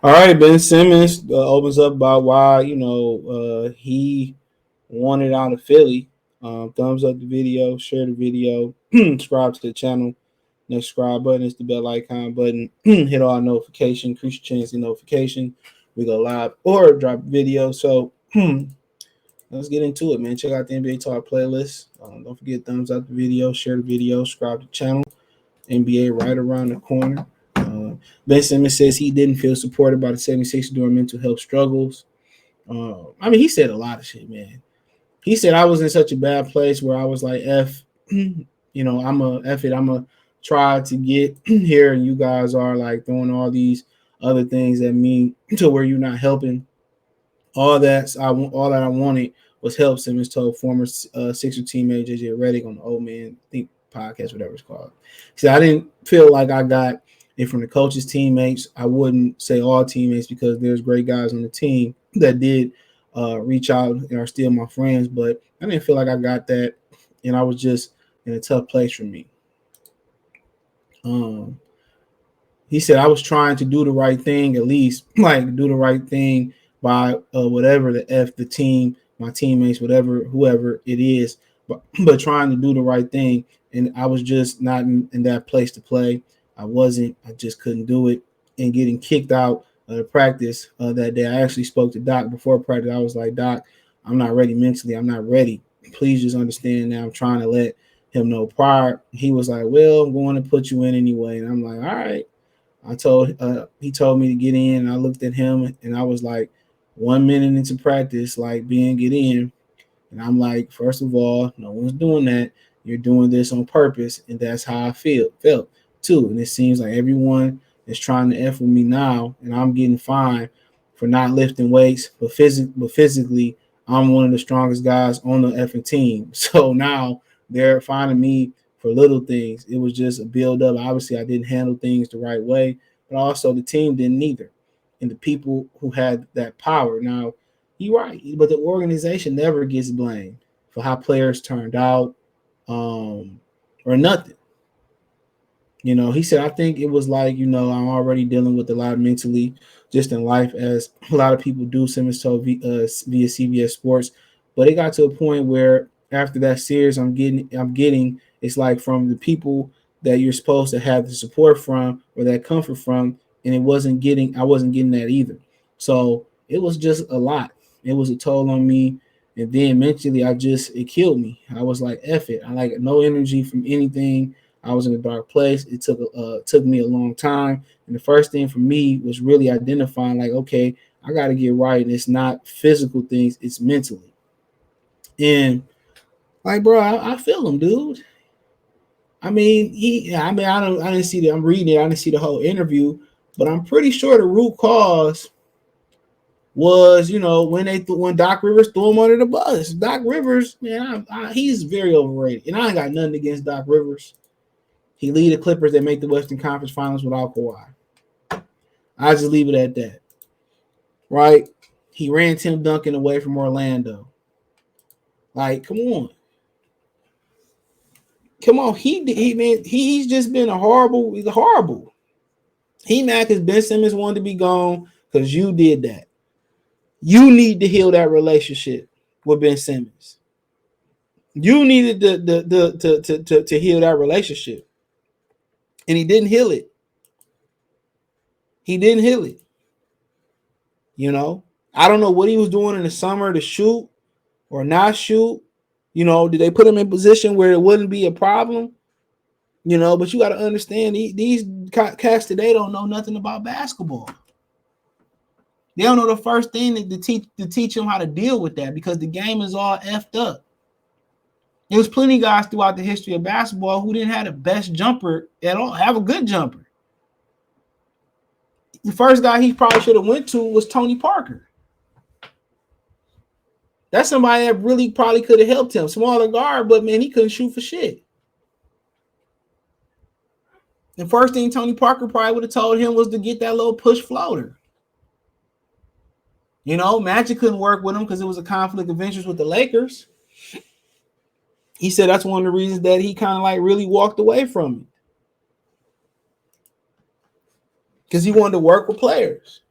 All right, Ben Simmons opens up about why he wanted out of Philly. Thumbs up the video, share the video, subscribe to the channel. Next subscribe button is the bell icon button. Hit all notification, increase your chance of notification. We go live or drop video. So let's get into it, man. Check out the NBA Talk playlist. Don't forget thumbs up the video, share the video, subscribe to the channel. NBA right around the corner. Ben Simmons says he didn't feel supported by the 76ers during mental health struggles. He said a lot of shit, man. He said I was in such a bad place where I was like, I'm a try to get here, and you guys are like throwing all these other things that mean to where you're not helping. All that I wanted was help. Simmons told former Sixer teammate JJ Redick on the Old Man podcast, whatever it's called. See, I didn't feel like I got it from the coaches, teammates. I wouldn't say all teammates because there's great guys on the team that did reach out and are still my friends, but I didn't feel like I got that, and I was just in a tough place for me. He said I was trying to do the right thing, at least like do the right thing by whatever the team, my teammates, whoever it is, but trying to do the right thing. And I was just not in that place to play. I just couldn't do it. And getting kicked out of the practice that day, I actually spoke to Doc before practice. I was like, Doc, I'm not ready mentally. I'm not ready. Please just understand that I'm trying to let him know prior. He was like, well, I'm going to put you in anyway. And I'm like, all right. He told me to get in. And I looked at him and I was like, 1 minute into practice, like get in. And I'm like, first of all, no one's doing that. You're doing this on purpose. And that's how I felt too. And it seems like everyone is trying to F with me now. And I'm getting fined for not lifting weights. But physically, I'm one of the strongest guys on the effing team. So now they're finding me for little things. It was just a build up. Obviously, I didn't handle things the right way, but also the team didn't either. And the people who had that power. Now, you're right, but the organization never gets blamed for how players turned out or nothing. He said, I think it was like, I'm already dealing with a lot mentally just in life, as a lot of people do. Simmons told via CBS Sports. But it got to a point where after that series, I'm getting it's like from the people that you're supposed to have the support from or that comfort from, and I wasn't getting that either. So it was just a lot. It was a toll on me. And then mentally, it killed me. I was like, F it. I like no energy from anything. I was in a dark place. It took me a long time. And the first thing for me was really identifying like, okay, I got to get right. And it's not physical things, it's mentally. And like, bro, I feel him, dude. I didn't see I'm reading it. I didn't see the whole interview, but I'm pretty sure the root cause was, when Doc Rivers threw him under the bus. Doc Rivers, man, he's very overrated. And I ain't got nothing against Doc Rivers. He lead the Clippers that make the Western Conference Finals without Kawhi. I just leave it at that. Right? He ran Tim Duncan away from Orlando. Like, come on. Come on. He's just been horrible. He mad because Ben Simmons wanted to be gone because you did that. You need to heal that relationship with Ben Simmons. You needed to heal that relationship. And he didn't heal it. I don't know what he was doing in the summer to shoot or not shoot. Did they put him in a position where it wouldn't be a problem? But you got to understand these cats today don't know nothing about basketball. They don't know the first thing to teach them how to deal with that because the game is all effed up. There's plenty of guys throughout the history of basketball who didn't have the best jumper at all, have a good jumper. The first guy he probably should have went to was Tony Parker. That's somebody that really probably could have helped him. Smaller guard, but man, he couldn't shoot for shit. The first thing Tony Parker probably would have told him was to get that little push floater. Magic couldn't work with him because it was a conflict of interest with the Lakers. He said that's one of the reasons that he kind of like really walked away from it. Because he wanted to work with players.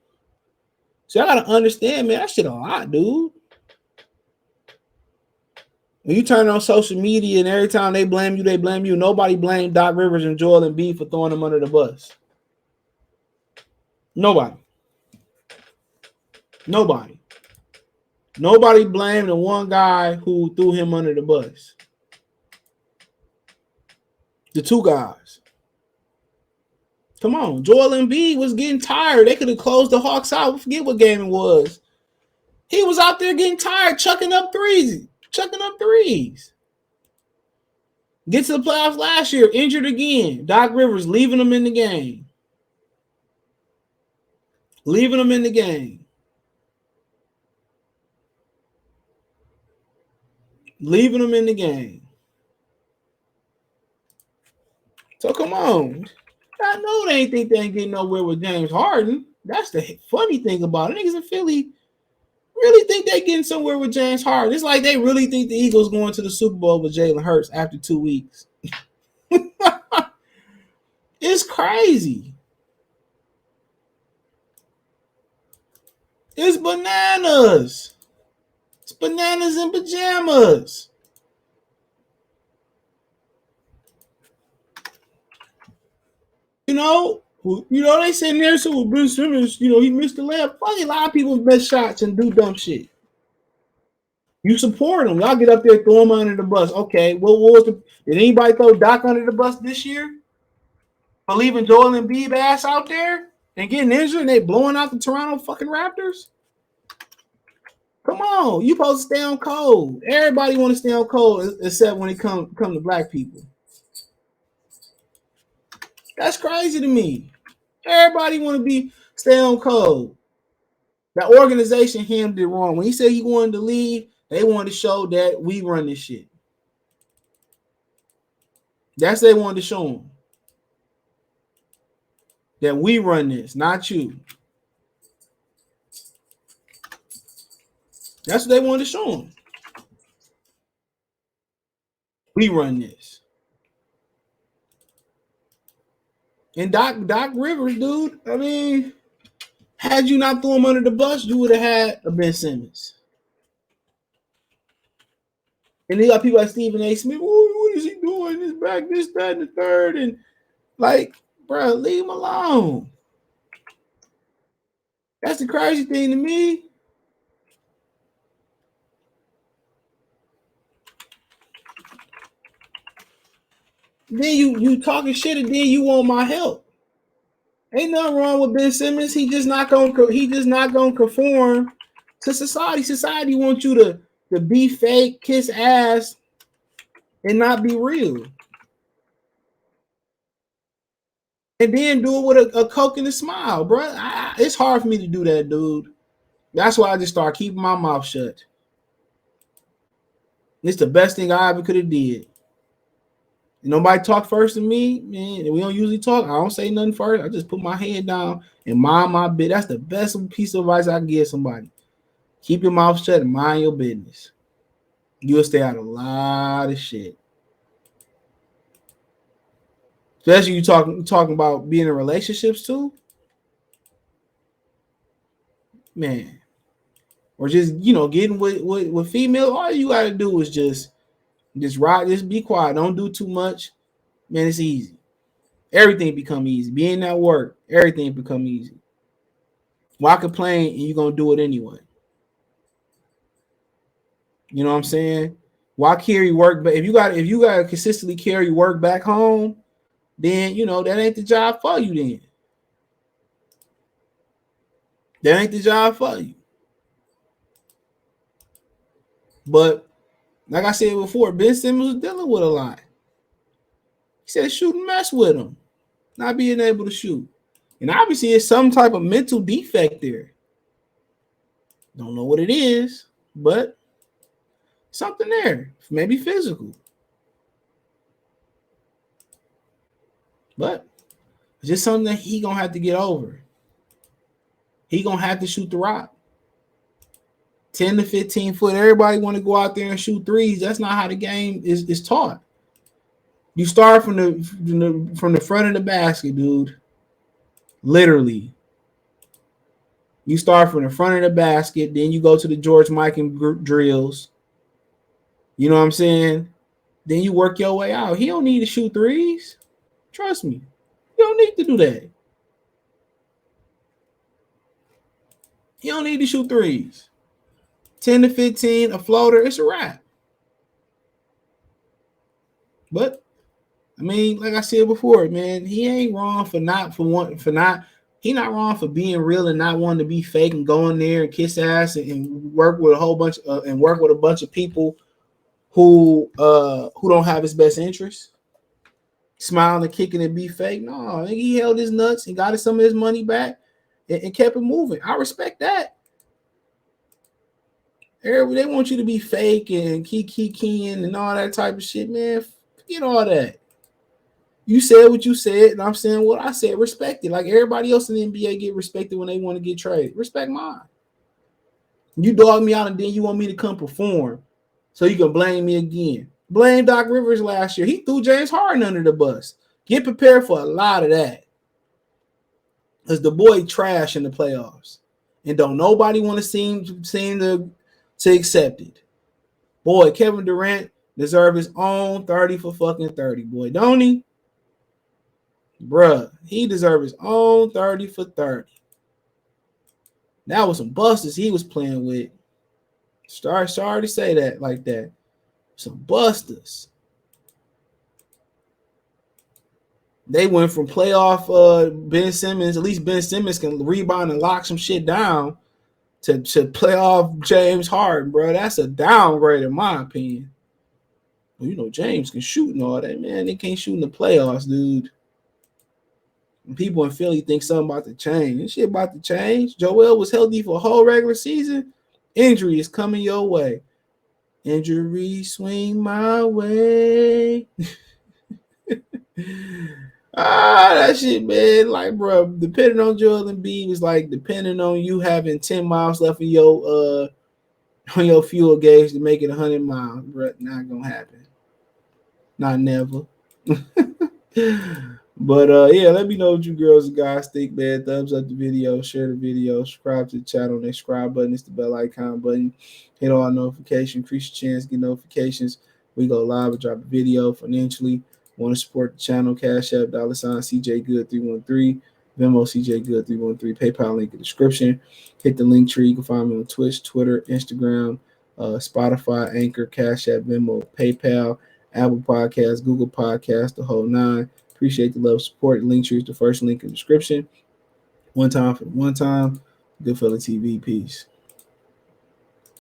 So I gotta understand, man, that shit a lot, dude. When you turn on social media and every time they blame you, they blame you. Nobody blamed Doc Rivers and Joel Embiid for throwing them under the bus. Nobody. Nobody. Nobody blamed the one guy who threw him under the bus. The two guys. Come on. Joel Embiid was getting tired. They could have closed the Hawks out. Forget what game it was. He was out there getting tired, chucking up threes. Get to the playoffs last year, injured again. Doc Rivers leaving him in the game. Leaving him in the game. Leaving him in the game. So come on. I know they ain't think they ain't getting nowhere with James Harden. That's the funny thing about it. Niggas in Philly really think they getting somewhere with James Harden. It's like they really think the Eagles going to the Super Bowl with Jalen Hurts after 2 weeks. It's crazy. It's bananas. It's bananas in pajamas. They sitting there, so Ben Simmons, he missed the layup. Fucking a lot of people miss shots and do dumb shit. You support them. Y'all get up there, throw them under the bus. Okay, did anybody throw Doc under the bus this year? For leaving Joel Embiid ass out there and getting injured and they blowing out the Toronto fucking Raptors? Come on, you supposed to stay on cold. Everybody want to stay on cold except when it come to black people. That's crazy to me. Everybody want to stay on cold. That organization him did wrong. When he said he wanted to leave, they wanted to show that we run this shit. That's what they wanted to show him. That we run this, not you. That's what they wanted to show him. We run this. And Doc Rivers, dude, I mean, had you not threw him under the bus, you would have had a Ben Simmons. And they got people like Stephen A. Smith. What is he doing? This back, this, that, and the third. And like, bro, leave him alone. That's the crazy thing to me. Then you talking shit and then you want my help. Ain't nothing wrong with Ben Simmons. He just not gonna conform to society. Society wants you to be fake, kiss ass, and not be real. And then do it with a Coke and a smile, bro. It's hard for me to do that, dude. That's why I just start keeping my mouth shut. It's the best thing I ever could have did. Nobody talk first to me, man. We don't usually talk. I don't say nothing first. I just put my head down and mind my bit. That's the best piece of advice I can give somebody. Keep your mouth shut and mind your business. You'll stay out of a lot of shit. Especially you talking about being in relationships too. Man. Or just, getting with female. All you gotta do is just ride, just be quiet. Don't do too much. Man, it's easy. Everything become easy. Being at work, everything become easy. Why complain and you're gonna do it anyway? You know what I'm saying? Why carry work? But if you got to consistently carry work back home, then that ain't the job for you. Then that ain't the job for you. But like I said before, Ben Simmons was dealing with a lot. He said shooting mess with him, not being able to shoot, and obviously it's some type of mental defect there. Don't know what it is, but something there, maybe physical. But it's just something that he gonna have to get over. He gonna have to shoot the rock. 10 to 15 foot. Everybody want to go out there and shoot threes. That's not how the game is taught. You start from the front of the basket, dude. Literally. You start from the front of the basket, then you go to the George Mikan drills. You know what I'm saying? Then you work your way out. He don't need to shoot threes. Trust me. You don't need to do that. You don't need to shoot threes. 10 to 15, a floater, it's a wrap. But I mean, like I said before, man, he ain't wrong for not he not wrong for being real and not wanting to be fake and going there and kiss ass and work with a whole bunch and work with a bunch of people who don't have his best interests. Smiling and kicking and be fake. No, he held his nuts and got some of his money back and kept it moving. I respect that. They want you to be fake and keying and all that type of shit, man. Forget all that. You said what you said, and I'm saying what I said. Respect it. Like everybody else in the NBA get respected when they want to get traded. Respect mine. You dog me out, and then you want me to come perform, so you can blame me again. Blame Doc Rivers last year. He threw James Harden under the bus. Get prepared for a lot of that, because the boy trash in the playoffs, and don't nobody want to seem to accept it. Boy, Kevin Durant deserve his own 30 for fucking 30, boy, don't he? Bruh, he deserve his own 30 for 30. That was some busters he was playing with. Sorry to say that like that. Some busters. They went from playoff Ben Simmons, at least Ben Simmons can rebound and lock some shit down, to playoff James Harden, bro. That's a downgrade in my opinion. Well, you know, James can shoot and all that, man. They can't shoot in the playoffs, dude. And people in Philly think something about to change. This shit about to change. Joel was healthy for a whole regular season. Injury is coming your way. Injury swing my way. That shit, man. Like, bro, depending on Joel Embiid is like depending on you having 10 miles left in your on your fuel gauge to make it 100 miles, bro. Not gonna happen. Not never. But yeah, let me know what you girls and guys think, man. Thumbs up the video, share the video, subscribe to the channel. That subscribe button is the bell icon button. Hit all notifications, increase your chance, get notifications. We go live and drop a video financially. Want to support the channel? Cash App, $CJ Good 313, Venmo CJ Good 313, PayPal link in the description. Hit the link tree. You can find me on Twitch, Twitter, Instagram, Spotify, Anchor, Cash App, Venmo, PayPal, Apple Podcasts, Google Podcasts, the whole nine. Appreciate the love, support. Link tree is the first link in the description. One time for the one time. Good Fella TV. Peace.